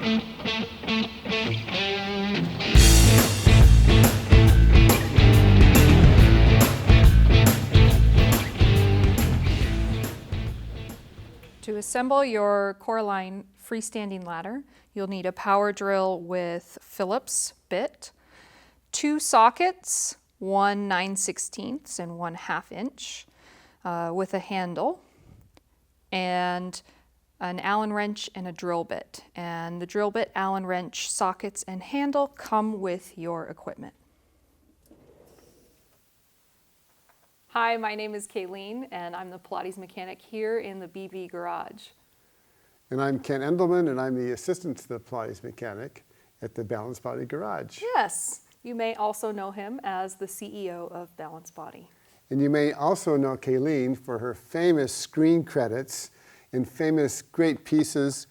To assemble your CoreAlign freestanding ladder, you'll need a power drill with Phillips bit, 2 sockets, one 9/16 and one 1/2 inch with a handle, and an Allen wrench and a drill bit. And the drill bit, Allen wrench, sockets, and handle come with your equipment. Hi, my name is Kayleen, and I'm the Pilates mechanic here in the BB garage. And I'm Ken Endelman, and I'm the assistant to the Pilates mechanic at the Balance Body Garage. Yes, you may also know him as the CEO of Balance Body. And you may also know Kayleen for her famous screen credits and famous great pieces,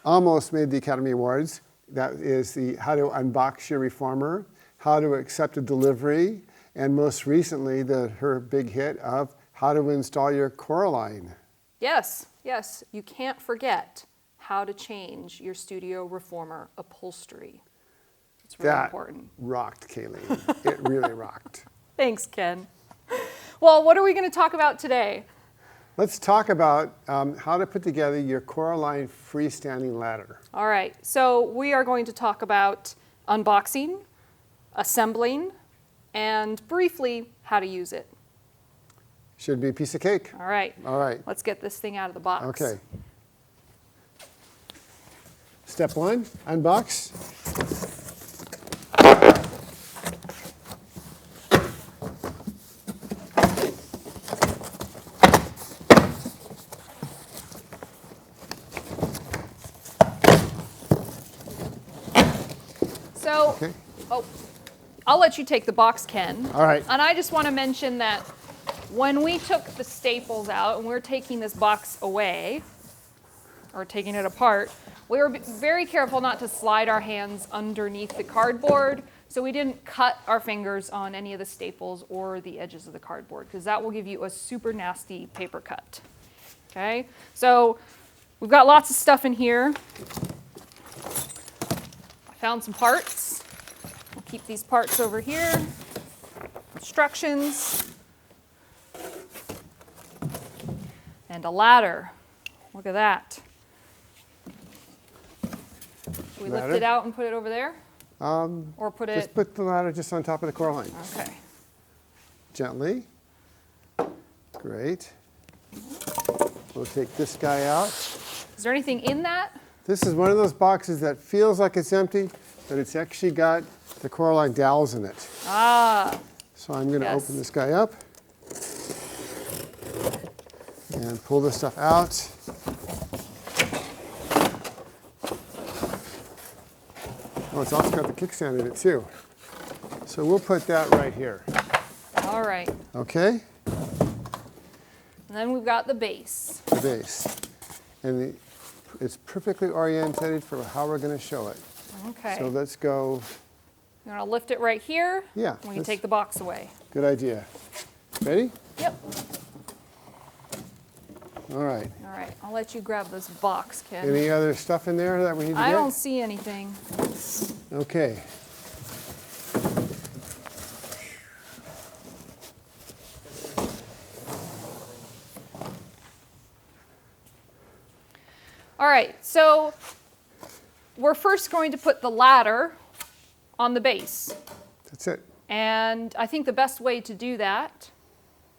almost made the Academy Awards. That is the How to Unbox Your Reformer, How to Accept a Delivery, and most recently, her big hit of How to Install Your CoreAlign. Yes, yes, you can't forget how to change your studio reformer upholstery. It's really important. That rocked, Kayleen. It really rocked. Thanks, Ken. Well, what are we going to talk about today? Let's talk about how to put together your CoreAlign freestanding ladder. All right, so we are going to talk about unboxing, assembling, and briefly how to use it. Should be a piece of cake. All right. All right. Let's get this thing out of the box. Okay. Step 1, unbox. So, Okay. I'll let you take the box, Ken. All right. And I just want to mention that when we took the staples out and we're taking this box away, or taking it apart, we were very careful not to slide our hands underneath the cardboard, so we didn't cut our fingers on any of the staples or the edges of the cardboard, because that will give you a super nasty paper cut. Okay, so we've got lots of stuff in here. I found some parts. We'll keep these parts over here. Instructions. And a ladder. Look at that. Should we lift it out and put it over there? Or put it... Just put the ladder just on top of the CoreAlign. Okay. Gently. Great. We'll take this guy out. Is there anything in that? This is one of those boxes that feels like it's empty, but it's actually got the CoreAlign dowels in it. Ah. So I'm going to open this guy up and pull this stuff out. Oh, it's also got the kickstand in it too. So we'll put that right here. All right. Okay? And then we've got the base. The base. And it's perfectly oriented for how we're going to show it. Okay. So let's go. You want to lift it right here? Yeah. We can take the box away. Good idea. Ready? Yep. All right. All right. I'll let you grab this box, Ken. Any other stuff in there that we need to get? I don't see anything. Okay. All right. So we're first going to put the ladder on the base. That's it. And I think the best way to do that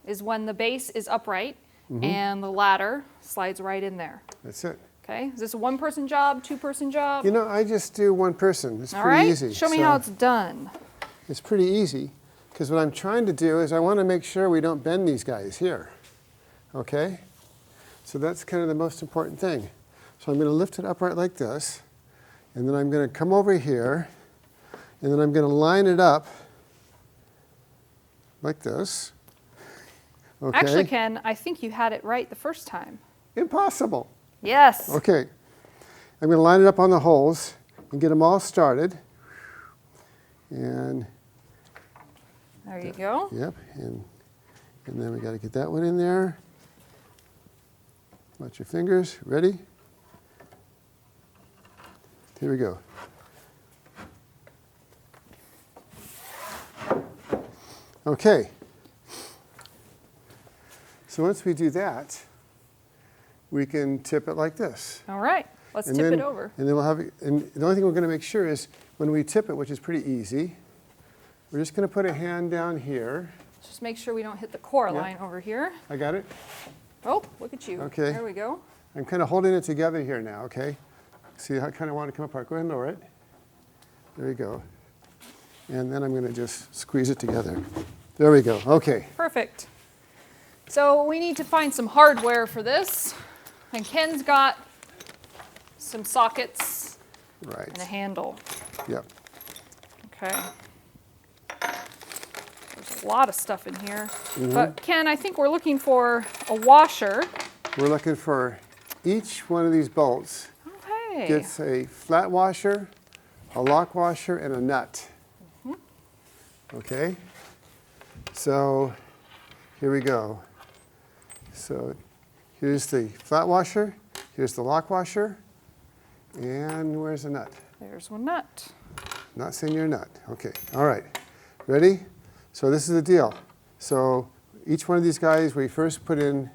is when the base is upright and the ladder slides right in there. That's it. Okay, is this a one-person job, two-person job? You know, I just do one person. It's All pretty right, easy. show me how it's done. It's pretty easy, because what I'm trying to do is I want to make sure we don't bend these guys here. Okay? So that's kind of the most important thing. So I'm going to lift it upright like this, and then I'm going to come over here, and then I'm going to line it up like this. Okay? Actually, Ken, I think you had it right the first time. Impossible. Yes. Okay. I'm going to line it up on the holes and get them all started. And there you go. yep, and then we got to get that one in there. Watch your fingers. Ready? Here we go. Okay. So once we do that, we can tip it like this. All right, let's And tip then, it over. And then we'll have, and the only thing we're going to make sure is when we tip it, which is pretty easy, we're just going to put a hand down here. Just make sure we don't hit the CoreAlign over here. I got it. Oh, look at you. Okay. There we go. I'm kind of holding it together here now, okay? See, I kind of want to come apart. Go ahead and lower it. There we go. And then I'm going to just squeeze it together. There we go. Okay. Perfect. So we need to find some hardware for this. And Ken's got some sockets Right. and a handle. Yep. Okay. There's a lot of stuff in here. But Ken, I think we're looking for a washer. We're looking for each one of these bolts Okay. gets a flat washer, a lock washer, and a nut. Okay? So here we go. So here's the flat washer, here's the lock washer, and where's the nut? There's one nut. Not saying you're a nut. Okay, all right. Ready? So this is the deal. So each one of these guys, we first put in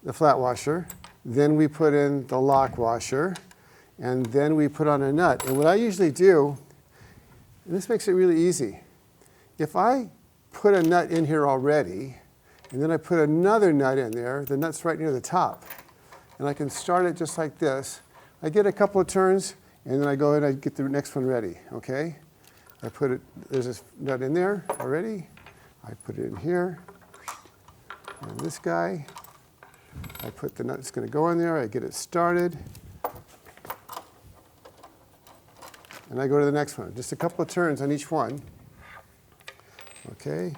the flat washer, then we put in the lock washer, and then we put on a nut. And what I usually do, and this makes it really easy, if I put a nut in here already, and then I put another nut in there, the nut's right near the top, and I can start it just like this. I get a couple of turns, and then I go and I get the next one ready, okay? I put it, there's this nut in there already. I put it in here, and this guy, I put the nut that's going to go in there, I get it started, and I go to the next one. Just a couple of turns on each one. Okay,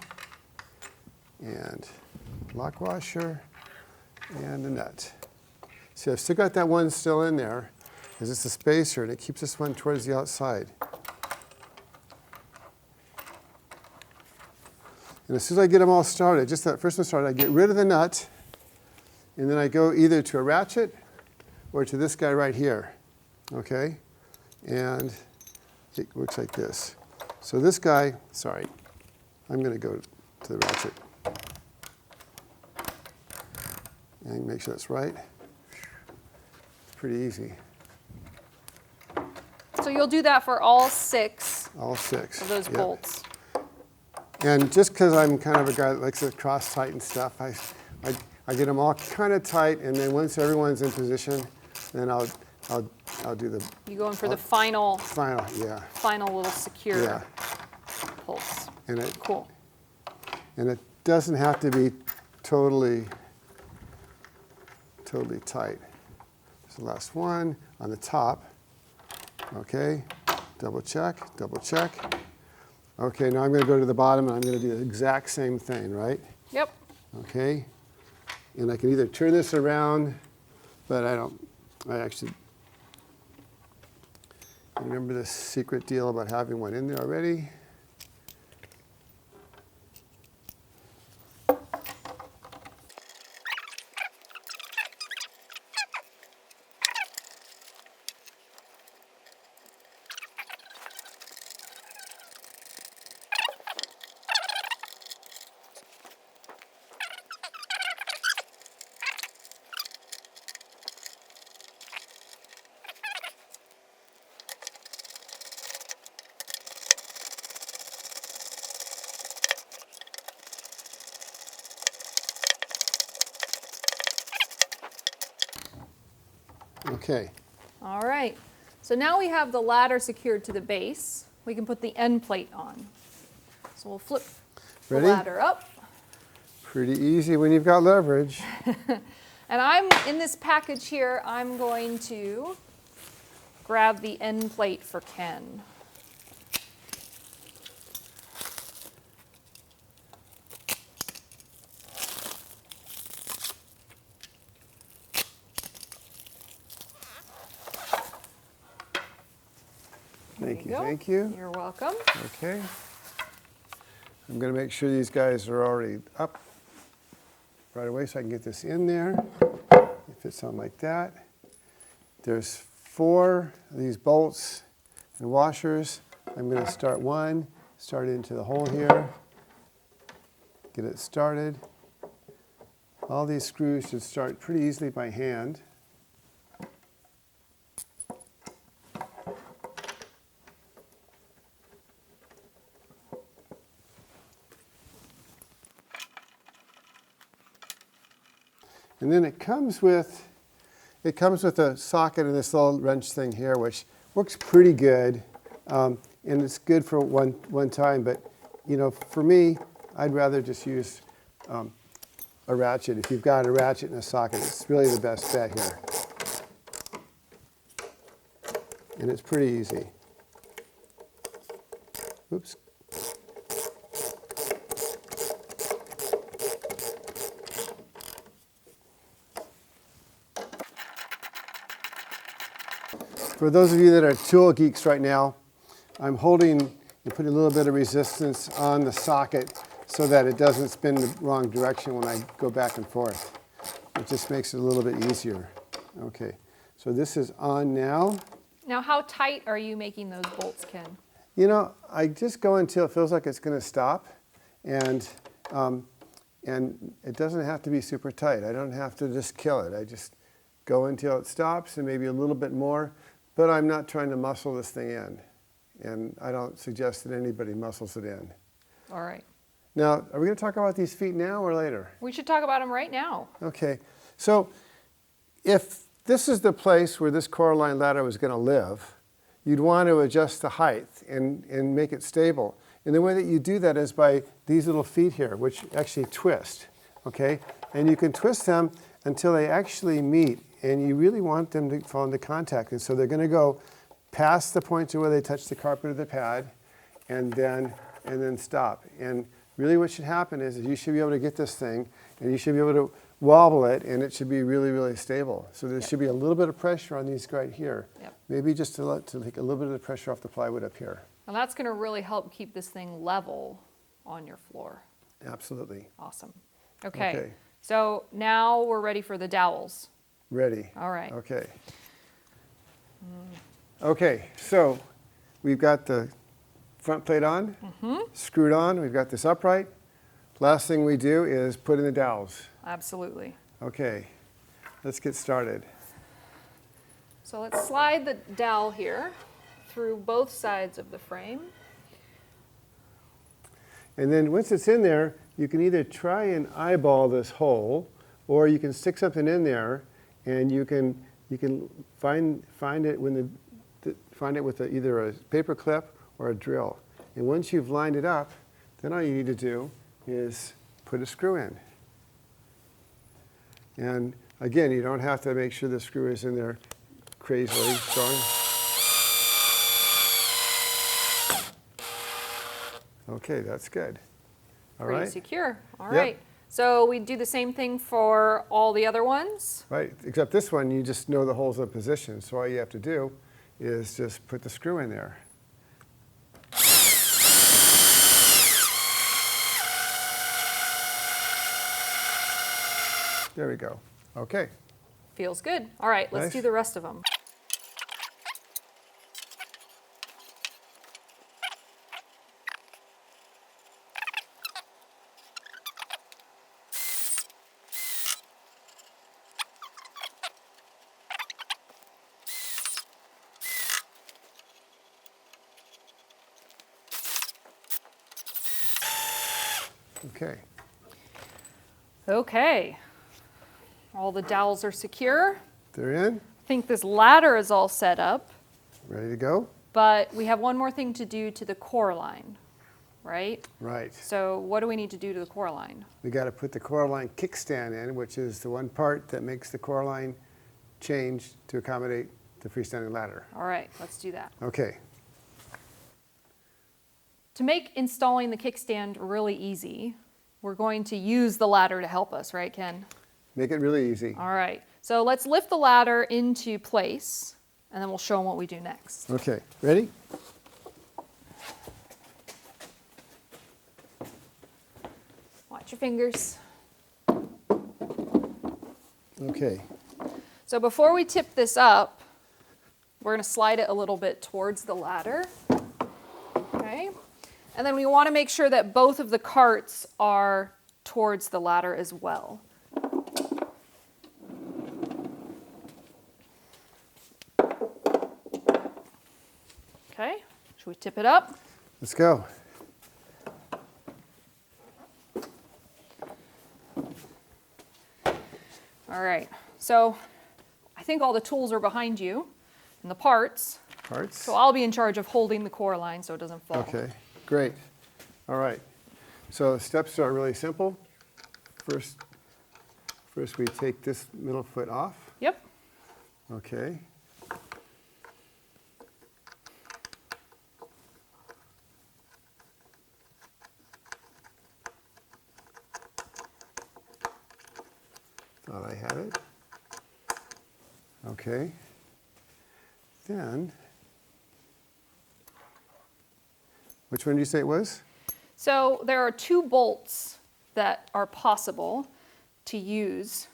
and lock washer, and the nut. See, I've still got that one still in there, because it's a spacer, and it keeps this one towards the outside. And as soon as I get them all started, just that first one started, I get rid of the nut, and then I go either to a ratchet or to this guy right here, okay? And it works like this. So this guy, sorry, I'm going to go to the ratchet and make sure that's right. It's pretty easy. So you'll do that for all 6 All 6 of those yep. bolts. And just because I'm kind of a guy that likes to cross tighten stuff, I get them all kind of tight, and then once everyone's in position, then I'll do the You go in for the final yeah. little secure Yeah. pulse. And it, Cool. and it doesn't have to be totally tight. There's the last one on the top. Okay, double check, double check. Okay, now I'm going to go to the bottom and I'm going to do the exact same thing, right? Yep. Okay, and I can either turn this around, but I actually remember this secret deal about having one in there already. Okay. All right. So now we have the ladder secured to the base. We can put the end plate on. So we'll flip the Ready? ladder up. Pretty easy when you've got leverage. And I'm in this package here, I'm going to grab the end plate for Ken. Thank you, go. thank you. You're welcome. Okay. I'm going to make sure these guys are already up right away so I can get this in there. It fits on like that. There's 4 of these bolts and washers. I'm going to start one, start into the hole here, get it started. All these screws should start pretty easily by hand. And then it comes with a socket and this little wrench thing here, which works pretty good, and it's good for one time. But you know, for me, I'd rather just use a ratchet. If you've got a ratchet and a socket, it's really the best bet here, and it's pretty easy. Oops. For those of you that are tool geeks right now, I'm holding and putting a little bit of resistance on the socket so that it doesn't spin the wrong direction when I go back and forth. It just makes it a little bit easier. Okay, so this is on now. Now, how tight are you making those bolts, Ken? You know, I just go until it feels like it's going to stop, and it doesn't have to be super tight. I don't have to just kill it. I just go until it stops and maybe a little bit more. But I'm not trying to muscle this thing in, and I don't suggest that anybody muscles it in. All right. Now, are we going to talk about these feet now or later? We should talk about them right now. Okay. So if this is the place where this CoreAlign ladder was going to live, you'd want to adjust the height and make it stable. And the way that you do that is by these little feet here, which actually twist. Okay? And you can twist them until they actually meet. And you really want them to fall into contact. And so they're going to go past the point to where they touch the carpet or the pad, and then stop. And really what should happen is you should be able to get this thing, and you should be able to wobble it, and it should be really, really stable. So there should be a little bit of pressure on these right here. Yep. Maybe just to take a little bit of the pressure off the plywood up here. And that's going to really help keep this thing level on your floor. Absolutely. Awesome. Okay. So now we're ready for the dowels. Ready. All right. Okay. Okay, so we've got the front plate on, screwed on. We've got this upright. Last thing we do is put in the dowels. Absolutely. Okay, let's get started. So let's slide the dowel here through both sides of the frame. And then once it's in there, you can either try and eyeball this hole, or you can stick something in there. And you can find it with either a paper clip or a drill. And once you've lined it up, then all you need to do is put a screw in. And again, you don't have to make sure the screw is in there crazily strong. Okay, that's good. All right. Pretty secure. All Yep. right. So we do the same thing for all the other ones? Right, except this one, you just know the hole's in position. So all you have to do is just put the screw in there. There we go. Okay. Feels good. All right, let's Nice. do the rest of them. Okay. Okay. All the dowels are secure. They're in. I think this ladder is all set up, Ready to go? but we have one more thing to do to the CoreAlign, right? Right. So what do we need to do to the CoreAlign? We got to put the CoreAlign kickstand in, which is the one part that makes the CoreAlign change to accommodate the freestanding ladder. All right, let's do that. Okay. To make installing the kickstand really easy, we're going to use the ladder to help us, right, Ken? Make it really easy. All right, so let's lift the ladder into place, and then we'll show them what we do next. Okay. Ready? Watch your fingers. Okay. So before we tip this up, we're going to slide it a little bit towards the ladder. Okay. And then we want to make sure that both of the carts are towards the ladder as well. Okay. Should we tip it up? Let's go. All right. So I think all the tools are behind you and the parts. Parts. So I'll be in charge of holding the CoreAlign so it doesn't fall. Okay, great. All right. So the steps are really simple. First we take this middle foot off. Yep. Okay. Thought I had it. Okay. Then, which one did you say it was? So there are 2 bolts that are possible to use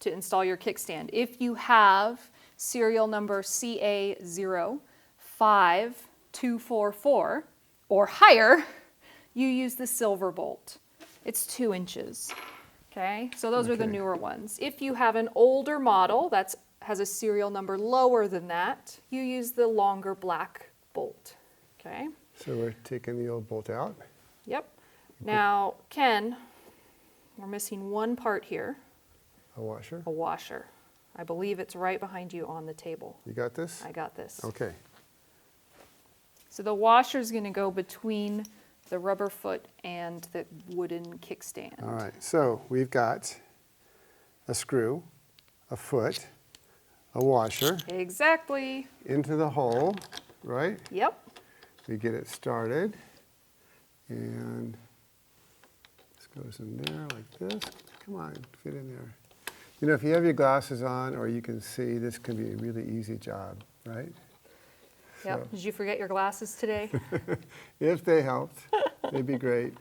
to install your kickstand. If you have serial number CA05244 or higher, you use the silver bolt. It's 2 inches. Okay, so those are the newer ones. If you have an older model that has a serial number lower than that, you use the longer black bolt. Okay. So we're taking the old bolt out. Yep. Now, Ken, we're missing one part here, A washer. a washer. I believe it's right behind you on the table. You got this? I got this. Okay. So the washer's going to go between the rubber foot and the wooden kickstand. All right. So we've got a screw, a foot, a washer Exactly. into the hole, right? Yep. We get it started, and this goes in there like this. Come on, fit in there. You know, if you have your glasses on or you can see, this can be a really easy job, right? Yep. So- Did you forget your glasses today? If they helped, they'd be great.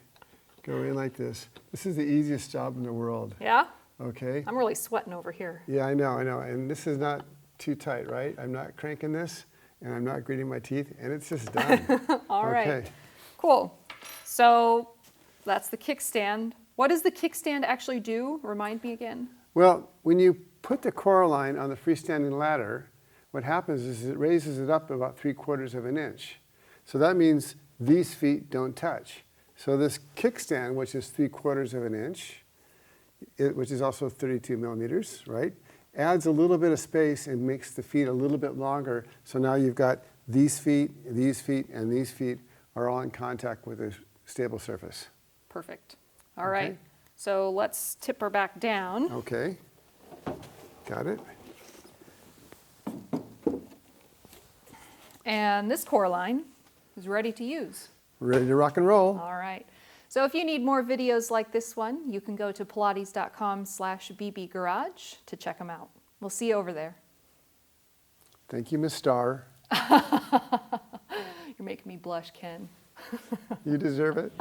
Go in like this. This is the easiest job in the world, Yeah? okay? I'm really sweating over here. Yeah, I know. And this is not too tight, right? I'm not cranking this, and I'm not gritting my teeth, and it's just done. All right. Okay. Cool. So that's the kickstand. What does the kickstand actually do? Remind me again. Well, when you put the CoreAlign on the freestanding ladder, what happens is it raises it up about 3/4 of an inch. So that means these feet don't touch. So this kickstand, which is 3/4 of an inch, which is also 32 millimeters, right, adds a little bit of space and makes the feet a little bit longer. So now you've got these feet, and these feet are all in contact with a stable surface. Perfect. All right. Okay. So let's tip her back down. Okay, got it? And this CoreAlign is ready to use. Ready to rock and roll. All right. So if you need more videos like this one, you can go to pilates.com/bbgarage to check them out. We'll see you over there. Thank you, Miss Starr. You're making me blush, Ken. You deserve it.